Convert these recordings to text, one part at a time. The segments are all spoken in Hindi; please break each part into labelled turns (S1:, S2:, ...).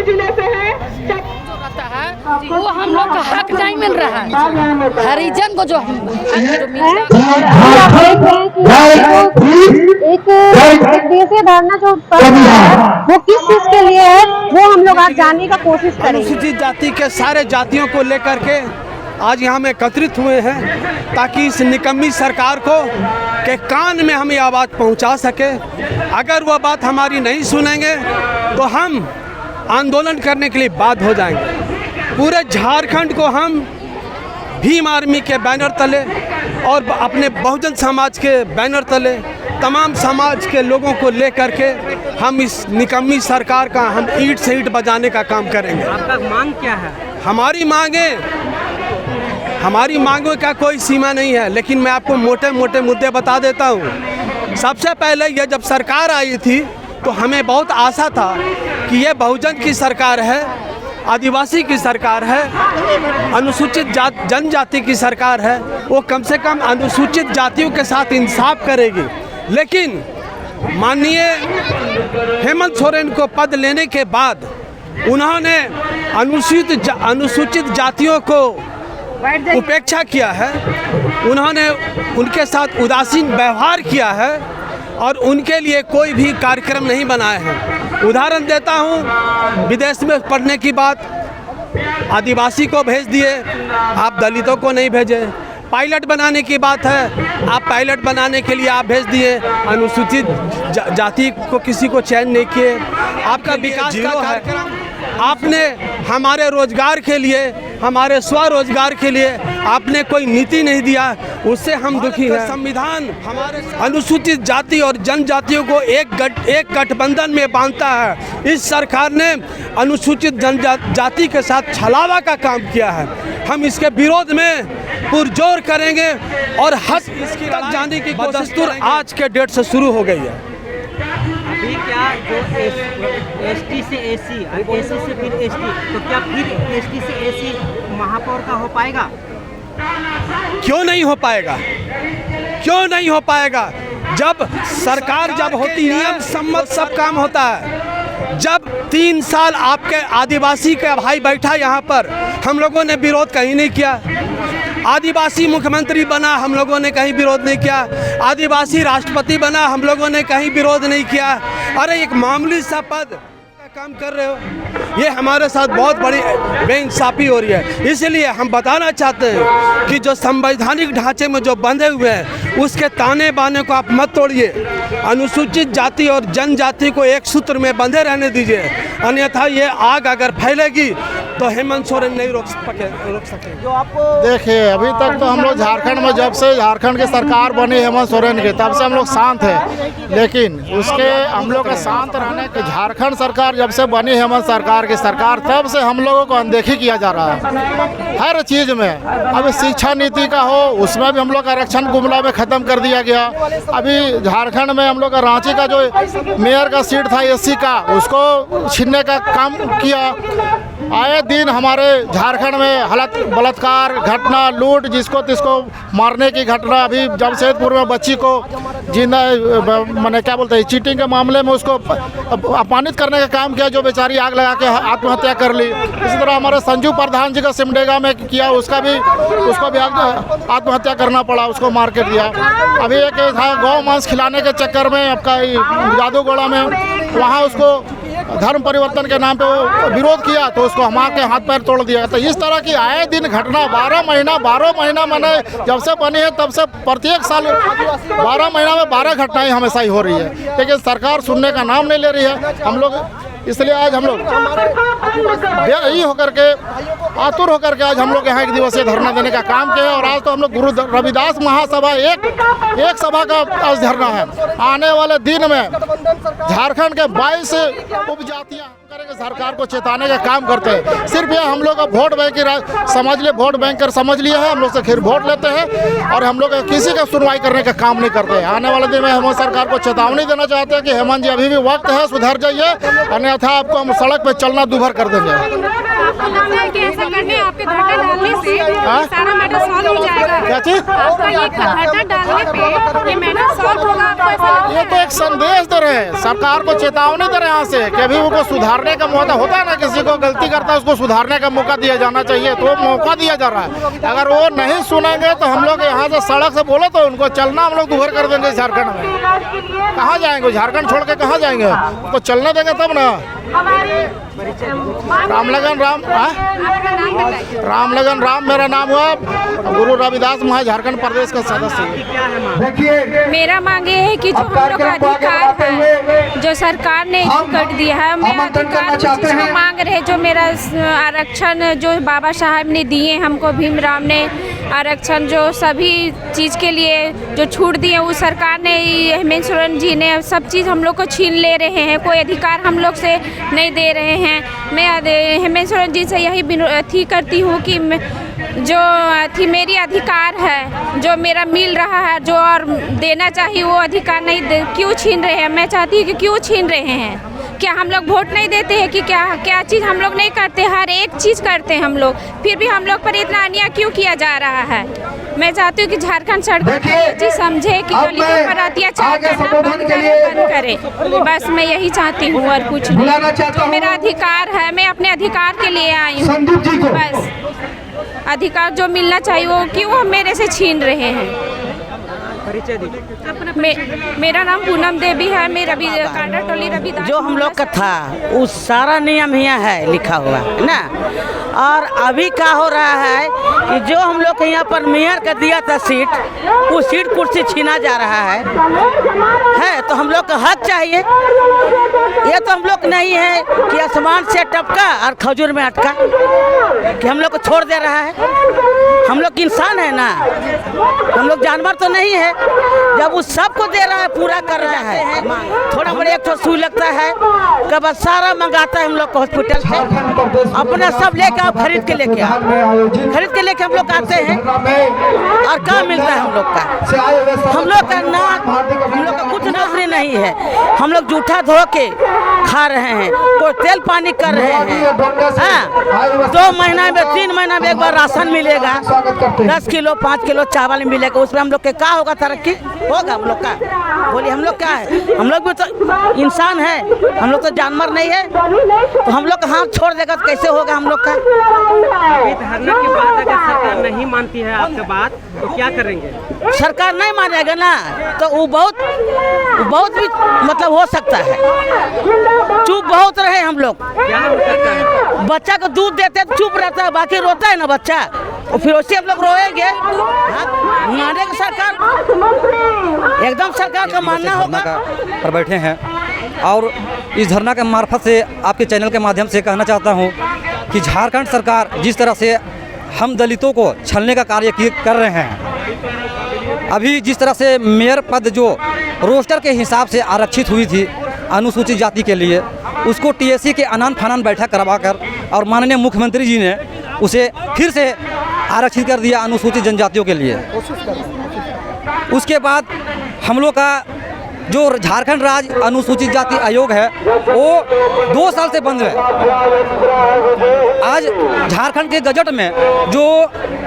S1: इसी जिले से है
S2: वो हम लोग का हक नहीं मिल रहा है। हरिजन को जो
S3: एक देशी धारणा जो वो किस चीज के लिए है वो हम लोग आज जानने का कोशिश करेंगे।
S4: अनुसूचित जाति के सारे जातियों को लेकर के आज यहाँ में एकत्रित हुए हैं ताकि इस निकम्मी सरकार को के कान में हम ये आवाज़ पहुँचा सके। अगर वह बात हमारी नहीं सुनेंगे तो हम आंदोलन करने के लिए बाध्य हो जाएंगे। पूरे झारखंड को हम भीम आर्मी के बैनर तले और अपने बहुजन समाज के बैनर तले तमाम समाज के लोगों को लेकर के हम इस निकम्मी सरकार का हम ईंट से ईंट बजाने का काम करेंगे।
S5: आपका मांग क्या है?
S4: हमारी मांगों का कोई सीमा नहीं है, लेकिन मैं आपको मोटे मोटे मुद्दे बता देता हूँ। सबसे पहले ये जब सरकार आई थी तो हमें बहुत आशा था कि ये बहुजन की सरकार है, आदिवासी की सरकार है, अनुसूचित जनजाति की सरकार है, वो कम से कम अनुसूचित जातियों के साथ इंसाफ करेगी। लेकिन माननीय हेमंत सोरेन को पद लेने के बाद उन्होंने अनुसूचित जातियों को उपेक्षा किया है, उन्होंने उनके साथ उदासीन व्यवहार किया है और उनके लिए कोई भी कार्यक्रम नहीं बनाए हैं। उदाहरण देता हूँ, विदेश में पढ़ने की बात आदिवासी को भेज दिए, आप दलितों को नहीं भेजे। पायलट बनाने की बात है, आप पायलट बनाने के लिए आप भेज दिए, अनुसूचित जाति को किसी को चयन नहीं किए। आपका विकास का कार्यक्रम आपने हमारे रोजगार के लिए, हमारे स्वरोजगार के लिए आपने कोई नीति नहीं दिया, उससे हम दुखी हैं। संविधान हमारे अनुसूचित जाति और जनजातियों को एक गठबंधन में बांधता है। इस सरकार ने अनुसूचित जनजाति के साथ छलावा का काम किया है। हम इसके विरोध में पुरजोर करेंगे और हद तक जाने की कोशिश आज के डेट से शुरू हो गई है।
S5: अभी क्या जो एसटी से एसी और एसी से फिर एसटी, तो क्या फिर एसटी से एसी महापौर का हो पाएगा?
S4: क्यों नहीं हो पाएगा? क्यों नहीं हो पाएगा? जब सरकार जब होती नियम सम्मत सब काम होता है। जब 3 साल आपके आदिवासी का भाई बैठा यहाँ पर, हम लोगों ने विरोध कहीं नहीं किया। आदिवासी मुख्यमंत्री बना, हम लोगों ने कहीं विरोध नहीं किया। आदिवासी राष्ट्रपति बना, हम लोगों ने कहीं विरोध नहीं किया। अरे एक मामूली सा पद का काम कर रहे हो, ये हमारे साथ बहुत बड़ी बेइंसाफी हो रही है। इसलिए हम बताना चाहते हैं कि जो संवैधानिक ढांचे में जो बंधे हुए हैं उसके ताने बाने को आप मत तोड़िए। अनुसूचित जाति और जनजाति को एक सूत्र में बंधे रहने दीजिए, अन्यथा ये आग अगर फैलेगी तो हेमंत सोरेन नहीं रोक सके। जो आपको
S6: देखिए, अभी तक तो हम लोग झारखंड में जब से झारखंड की सरकार बनी हेमंत सोरेन की, तब से हम लोग शांत हैं। लेकिन उसके हम लोग का शांत रहने के झारखंड सरकार जब से बनी हेमंत सरकार की सरकार, तब से हम लोगों को अनदेखी किया जा रहा है हर चीज़ में। अभी शिक्षा नीति का हो, उसमें भी हम लोग आरक्षण गुमला में ख़त्म कर दिया गया। अभी झारखंड में हम लोग का रांची का जो मेयर का सीट था एससी का, उसको छीनने का काम किया। आए दिन हमारे झारखंड में हालत बलात्कार घटना, लूट, जिसको तिसको मारने की घटना। अभी जमशेदपुर में बच्ची को जिंदा मैंने क्या बोलते हैं चीटिंग के मामले में उसको अपमानित करने का काम किया, जो बेचारी आग लगा के आत्महत्या कर ली। इसी तरह हमारे संजू प्रधान जी का सिमडेगा में किया, उसको भी आत्महत्या करना पड़ा, उसको मार के दिया। अभी एक था गौ मांस खिलाने के चक्कर में आपका जादूगोड़ा में, वहाँ उसको धर्म परिवर्तन के नाम पे वो विरोध किया तो उसको हमारे हाथ पैर तोड़ दिया। तो इस तरह की आए दिन घटना 12 महीना मैंने जब से बनी है तब से प्रत्येक साल 12 महीना में 12 घटनाएं हमेशा ही हो रही है, लेकिन सरकार सुनने का नाम नहीं ले रही है। हम लोग इसलिए आज हम लोग यही होकर के आतुर होकर के आज हम लोग यहाँ 1 दिवसीय धरना देने का काम किया। और आज तो हम लोग गुरु रविदास महासभा एक सभा का आज धरना है। आने वाले दिन में झारखंड के 22 उपजातियाँ करेंगे, सरकार को चेताने का काम करते हैं। सिर्फ यह हम लोग का वोट बैंक समझ लिए, वोट बैंकर समझ लिए हैं, हम लोग से फिर वोट लेते हैं और हम लोग किसी का सुनवाई करने का काम नहीं करते हैं। आने वाले दिन में हेमंत सरकार को चेतावनी देना चाहते हैं कि हेमंत जी अभी भी वक्त है, सुधर जाइए, अन्यथा आपको हम सड़क पर चलना दूभर कर देंगे।
S3: आपके धरना डालने से सारा मैटर सॉल्व हो जाएगा।
S6: क्या चीज?
S3: धरना डालने पे ये मैटर सॉल्व होगा?
S6: ये तो एक संदेश दे रहे हैं, सरकार को चेतावनी दे रहे हैं यहाँ से कि अभी उनको सुधार सुधारने का मौका होता है ना, किसी को गलती करता है उसको सुधारने का मौका दिया जाना चाहिए, तो मौका दिया जा रहा है। अगर वो नहीं सुनेंगे तो हम लोग यहाँ से सड़क से बोले तो उनको चलना हम लोग दूभर कर देंगे। झारखंड में कहाँ जाएंगे? झारखंड छोड़ के कहाँ जाएंगे? तो चलने देंगे तब ना। रामलगन राम मेरा नाम हुआ, गुरु रविदास महा झारखंड प्रदेश का सदस्य।
S1: मेरा मांग ये है कि जो हम लोग का अधिकार है जो सरकार ने कर दिया है, मैं अधिकार मांग रहे, जो मेरा आरक्षण जो बाबा साहब ने दिए हमको, भीमराव ने आरक्षण जो सभी चीज़ के लिए जो छूट दिए वो सरकार ने, हेमंत सोरेन जी ने सब चीज़ हम लोग को छीन ले रहे हैं, कोई अधिकार हम लोग से नहीं दे रहे हैं। मैं हेमंत सोरेन जी से यही विनती करती हूँ कि जो मेरी अधिकार है जो मेरा मिल रहा है जो और देना चाहिए वो अधिकार नहीं क्यों छीन रहे हैं? मैं चाहती हूँ कि क्यों छीन रहे हैं? क्या हम लोग वोट नहीं देते हैं कि क्या चीज़ हम लोग नहीं करते? हर एक चीज़ करते हैं हम लोग, फिर भी हम लोग पर इतना अन्याय क्यों किया जा रहा है? मैं चाहती हूँ कि झारखंड सरकार ये चीज़ समझे कि दलितों पर अत्याचार करना बंद करे। बस मैं यही चाहती हूँ और कुछ नहीं। जो मेरा अधिकार है मैं अपने अधिकार के लिए आई हूँ, बस अधिकार जो मिलना चाहिए वो क्यों मेरे से छीन रहे हैं? मेरा नाम पूनम देवी है, मैं कांडा टोली रविदास।
S7: जो हम लोग का था वो सारा नियम यहाँ है लिखा हुआ है ना। और अभी क्या हो रहा है कि जो हम लोग के यहाँ पर मेयर का दिया था सीट, वो सीट कुर्सी छीना जा रहा है तो हम लोग का हक चाहिए। ये तो हम लोग नहीं है कि आसमान से टपका और खजूर में अटका कि हम लोग को छोड़ दे रहा है। हम लोग इंसान है ना, हम लोग जानवर तो नहीं है। जब वो सबको दे रहा है, पूरा कर रहा है, थोड़ा बड़े एक तो सुई लगता है कब सारा मंगाता है हम लोग को हॉस्पिटल से, अपना सब लेके आप खरीद के लेके हम लोग आते हैं। और क्या मिलता है हम लोग का? हम लोग का ना, हम लोग का कुछ नौकरी नहीं है। हम लोग जूठा धो के खा रहे हैं, कोई तेल पानी कर रहे हैं। 2 महीना में 3 महीना में एक बार राशन मिलेगा, 10 किलो 5 किलो चावल मिलेगा। उसमें हम लोग के क्या होगा? तरक्की होगा हम लोग का? बोलिए हम लोग क्या है? हम लोग भी तो इंसान है, हम लोग तो जानवर नहीं है। तो हम लोग हाथ छोड़ देगा तो कैसे होगा हम लोग का?
S5: अभी धरना के बाद अगर सरकार नहीं मानती है आपकी बात तो क्या करेंगे?
S7: सरकार नहीं मानेगा ना तो वो बहुत भी मतलब हो सकता है। चुप बहुत रहे हम लोग।
S5: क्या हो सकता है?
S7: बच्चा को दूध देते तो चुप रहता है, बाकी रोता है ना बच्चा, और फिर उससे हम लोग रोएंगे। माने का सरकार एकदम सरकार का मानना होगा।
S8: पर बैठे हैं और इस धरना के मार्फत से आपके चैनल के माध्यम से कहना चाहता हूं कि झारखंड सरकार जिस तरह से हम दलितों को छलने का कार्य कर रहे हैं, अभी जिस तरह से मेयर पद जो रोस्टर के हिसाब से आरक्षित हुई थी अनुसूचित जाति के लिए, उसको टीएससी के अनान फानान बैठक करवाकर और माननीय मुख्यमंत्री जी ने उसे फिर से आरक्षित कर दिया अनुसूचित जनजातियों के लिए। उसके बाद हम लोग का जो झारखंड राज्य अनुसूचित जाति आयोग है वो 2 साल से बंद है। आज झारखंड के गजट में जो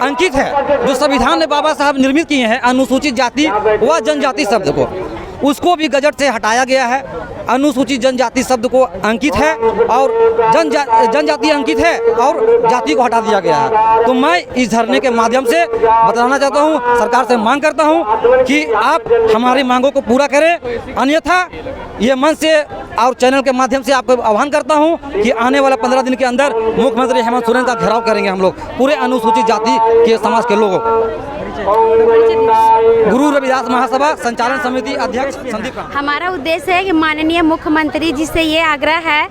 S8: अंकित है, जो संविधान में बाबा साहब निर्मित किए हैं अनुसूचित जाति व जनजाति शब्द को, उसको भी गजट से हटाया गया है। अनुसूचित जनजाति शब्द को अंकित है और जनजाति अंकित है और जाति को हटा दिया गया है। तो मैं इस धरने के माध्यम से बताना चाहता हूं, सरकार से मांग करता हूं कि आप हमारी मांगों को पूरा करें, अन्यथा ये मंच से और चैनल के माध्यम से आपको आह्वान करता हूं कि आने वाला 15 दिन के अंदर मुख्यमंत्री हेमंत सोरेन का घेराव करेंगे हम लोग, पूरे अनुसूचित जाति के समाज के लोगों। गुरु रविदास महासभा संचालन समिति अध्यक्ष संदीप।
S9: हमारा उद्देश्य है कि माननीय मुख्यमंत्री जी से ये आग्रह है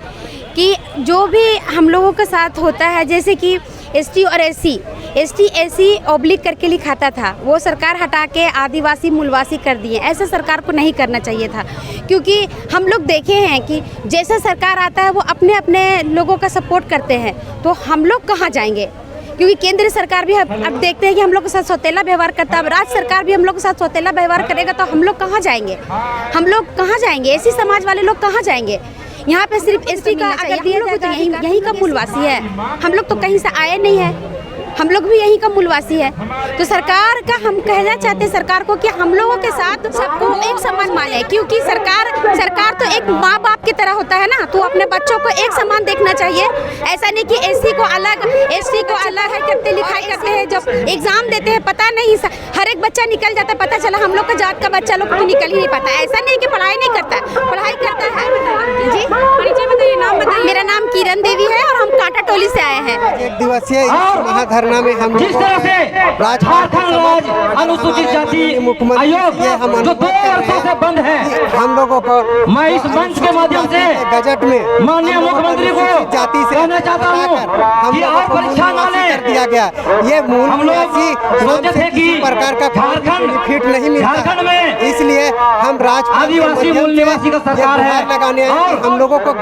S9: कि जो भी हम लोगों के साथ होता है, जैसे कि एसटी और एससी ऑब्लिक करके लिखाता था, वो सरकार हटा के आदिवासी मूलवासी कर दिए। ऐसा सरकार को नहीं करना चाहिए था, क्योंकि हम लोग देखे हैं कि जैसा सरकार आता है वो अपने अपने लोगों का सपोर्ट करते हैं। तो हम लोग कहाँ जाएंगे? क्योंकि केंद्र सरकार भी अब देखते हैं कि हम लोग के साथ सौतेला व्यवहार करता है, राज्य सरकार भी हम लोग के साथ सौतेला व्यवहार करेगा, तो हम लोग कहाँ जाएंगे? हम लोग कहाँ जाएंगे? एसी समाज वाले लोग कहाँ जाएंगे? यहाँ पे सिर्फ एसटी का अगर दिया जाए तो यही का मूलवासी है। हम लोग तो कहीं से आए नहीं है। हम लोग भी यहीं का मूलवासी है। तो सरकार का हम कहना चाहते हैं सरकार को कि हम लोगों के साथ सबको एक समान माने, क्योंकि सरकार तो एक माँ बाप की तरह होता है ना, तो अपने बच्चों को एक समान देखना चाहिए। ऐसा नहीं कि एससी को अलग एसटी को अलग है करते लिखाई करते हैं। जब एग्जाम देते हैं पता नहीं हर एक बच्चा निकल जाता है, पता चला हम लोग का जात का बच्चा लोग तो निकल ही नहीं पाता। ऐसा नहीं कि पढ़ाई नहीं करता, पढ़ाई करता है। जी परिचय बताइए, नाम बताइए। मेरा नाम किरण देवी है और हम कांटा टोली से आए हैं।
S10: एक दिवसीय महाधरना में हम
S5: जिस तरह से अनुसूचित जाति आयोग जो 2 वर्षों से बंद है,
S10: हम लोगों को
S5: मैं इस मंच के माध्यम से
S10: बजट में
S5: माननीय मुख्यमंत्री को
S10: जाति से
S5: कहना चाहता हूँ कि आप परीक्षा ना लें।
S10: कर दिया गया ये मूल
S5: हम लोग सोचते थे कि
S10: प्रकार का बेनिफिट नहीं मिलता,
S5: झारखंड में
S10: इसलिए हम
S5: आदिवासी मूल निवासी का सरकार है
S10: लगाने हम लोगों को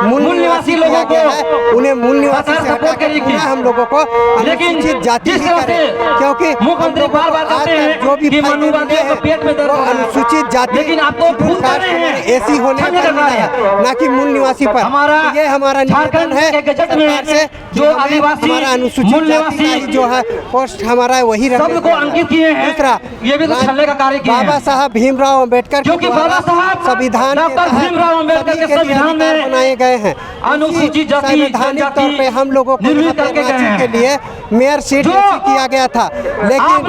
S5: मूल निवासी लोगों को
S10: उन्हें मूल निवासी से
S5: सपोर्ट करेगी
S10: हम लोगों को अनुसूचित जाति
S5: जिस तरह से
S10: क्योंकि
S5: मुख्यमंत्री बार-बार कहते हैं
S10: जो भी
S5: कि मनुवादी को पेट में दर्द है,
S10: अनुसूचित जाति
S5: लेकिन आपको भूल कर रहे हैं
S10: ऐसी होने पर ना कि मूल निवासी पर। ये हमारा निवेदन है सरकार से,
S5: जो आदिवासी
S10: हमारा अनुसूचित जाति जो है पोस्ट हमारा वही
S5: सबको अंकित किए हैं।
S10: दूसरा
S5: ये भी तो छलने का कार्य किया है
S10: बाबा साहब भीमराव अंबेडकर
S5: क्योंकि बाबा साहब
S10: संविधान
S5: डॉक्टर भीमराव अंबेडकर के संविधान में
S10: बनाए गए हैं।
S5: अनुसूचित जाति
S10: संवैधानिक तौर पे हम लोगों को
S5: निर्मित करके गए हैं
S10: के लिए मेयर सीट किया गया था, लेकिन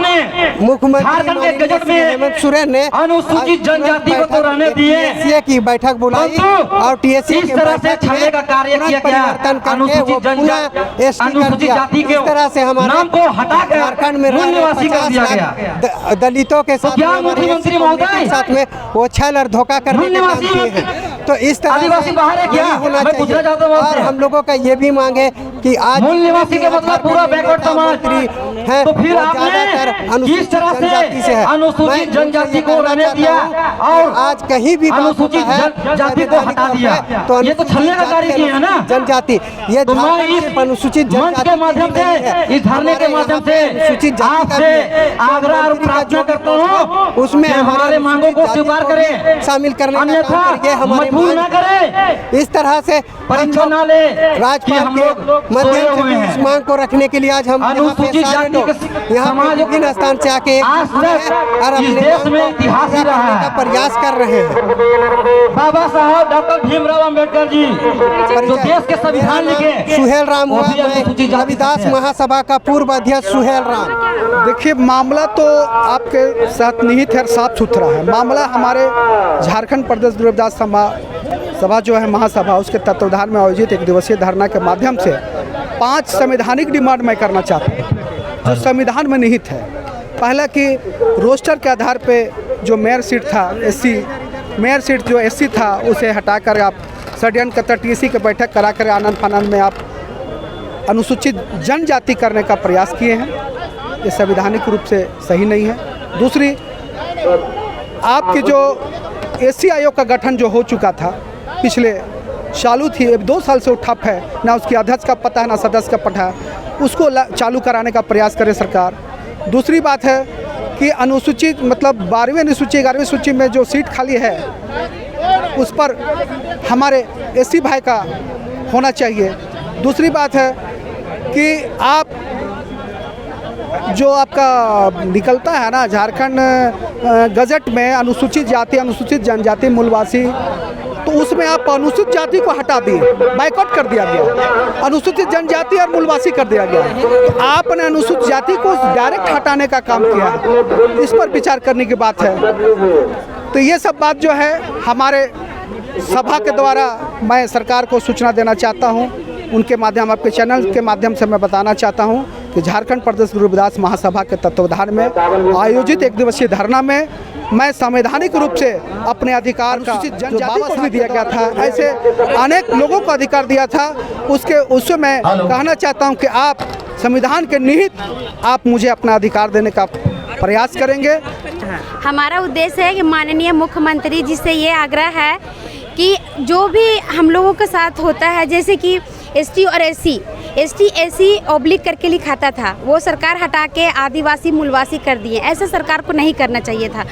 S10: मुख्यमंत्री हेमंत सोरेन ने
S5: अनुसूचित जनजाति को तो रहने दिए
S10: की बैठक बुलाई और टीएससी
S5: इस तरह से छलने का कार्य किया गया। अनुसूचित जाति के
S10: तरह से हमारे
S5: नाम को हटाकर
S10: झारखंड में
S5: मूल निवासी कर दिया गया।
S10: दलितों के साथ
S5: क्या मुख्यमंत्री महोदय
S10: साथ में वो छल और धोखा करने के काम किए हैं। तो इस तरह
S5: आदिवासी बाहर है क्या?
S10: होना
S5: मैं पूछना
S10: चाहिए।
S5: चाहता हूं
S10: और हम लोगों का ये भी मांगे कि आज
S5: मूल निवासी के मतलब पूरा बैकवर्ड समाज
S10: है,
S5: तो फिर आपने किस तरह से अनुसूचित जनजाति को रहने दिया और
S10: आज कहीं भी
S5: अनुसूचित जनजाति को हटा दिया, तो ये तो छलने का कार्य किया है ना
S10: जनजाति। ये
S5: तो मैं इस
S10: अनुसूचित
S5: मंच के माध्यम से, इस धरने के माध्यम से आपसे आग्रह और प्रार्थना करता हूँ
S10: उसमें
S5: हमारे मांगों को स्वीकार करें,
S10: शामिल करने
S5: अन्यथा मजबूर न करें।
S10: इस तरह से
S5: परीक्षा न ले
S10: राजपाल के माध्यम से इस मांग को रखने के लिए आज हम
S5: अनुसूचित जाति के
S10: यहाँ विभिन्न स्थान से आके
S5: आज तक इस देश में इतिहास ही रहा है,
S10: प्रयास कर रहे हैं।
S5: बाबा साहब डॉक्टर भीमराव अंबेडकर जी जो देश के संविधान लिखे,
S10: सुहेल राम हुआ, रविदास महासभा का पूर्व अध्यक्ष सुहेल राम।
S11: देखिए मामला तो आपके साथ निहित है, साफ सुथरा है। मामला हमारे झारखंड प्रदेश रविदास सभा जो है महासभा, उसके तत्वाधान में आयोजित एक दिवसीय धरना के माध्यम से 5 संवैधानिक डिमांड मैं करना चाहता हूँ जो संविधान में निहित है। पहला कि रोस्टर के आधार पे जो मेयर सीट जो एससी था उसे हटाकर आप षड्यंत्र करते टीएससी की बैठक करा कर आनंद फानंद में आप अनुसूचित जनजाति करने का प्रयास किए हैं। ये संवैधानिक रूप से सही नहीं है। दूसरी, आपके जो एससी आयोग का गठन जो हो चुका था पिछले चालू थी, 2 साल से वो ठप है, ना उसकी अध्यक्ष का पता है ना सदस्य का पता है, उसको चालू कराने का प्रयास करे सरकार। दूसरी बात है कि अनुसूचित मतलब 12वीं अनुसूची 11वीं सूची में जो सीट खाली है उस पर हमारे एससी भाई का होना चाहिए। दूसरी बात है कि आप जो आपका निकलता है ना झारखंड गजट में अनुसूचित जाति अनुसूचित जनजाति मूलवासी, तो उसमें आप अनुसूचित जाति को हटा दिए, बाइकआउट कर दिया गया, अनुसूचित जनजाति और मूलवासी कर दिया गया। तो आपने अनुसूचित जाति को डायरेक्ट हटाने का काम किया है, इस पर विचार करने की बात है। तो ये सब बात जो है हमारे सभा के द्वारा मैं सरकार को सूचना देना चाहता हूँ, उनके माध्यम आपके चैनल के माध्यम से मैं बताना चाहता हूँ कि झारखंड प्रदेश रविदास महासभा के तत्वाधान में आयोजित एक दिवसीय धरना में मैं संवैधानिक रूप से अपने अधिकार का जनजाति को भी दिया गया था, ऐसे अनेक लोगों को अधिकार दिया था, उससे मैं कहना चाहता हूं कि आप संविधान के निहित आप मुझे अपना अधिकार देने का प्रयास करेंगे।
S9: हमारा उद्देश्य है कि माननीय मुख्यमंत्री जी से ये आग्रह है कि जो भी हम लोगों के साथ होता है, जैसे कि एसटी और एससी ऑब्लिक करके लिखाता था, वो सरकार हटा के आदिवासी मूलवासी कर दिए। ऐसा सरकार को नहीं करना चाहिए था।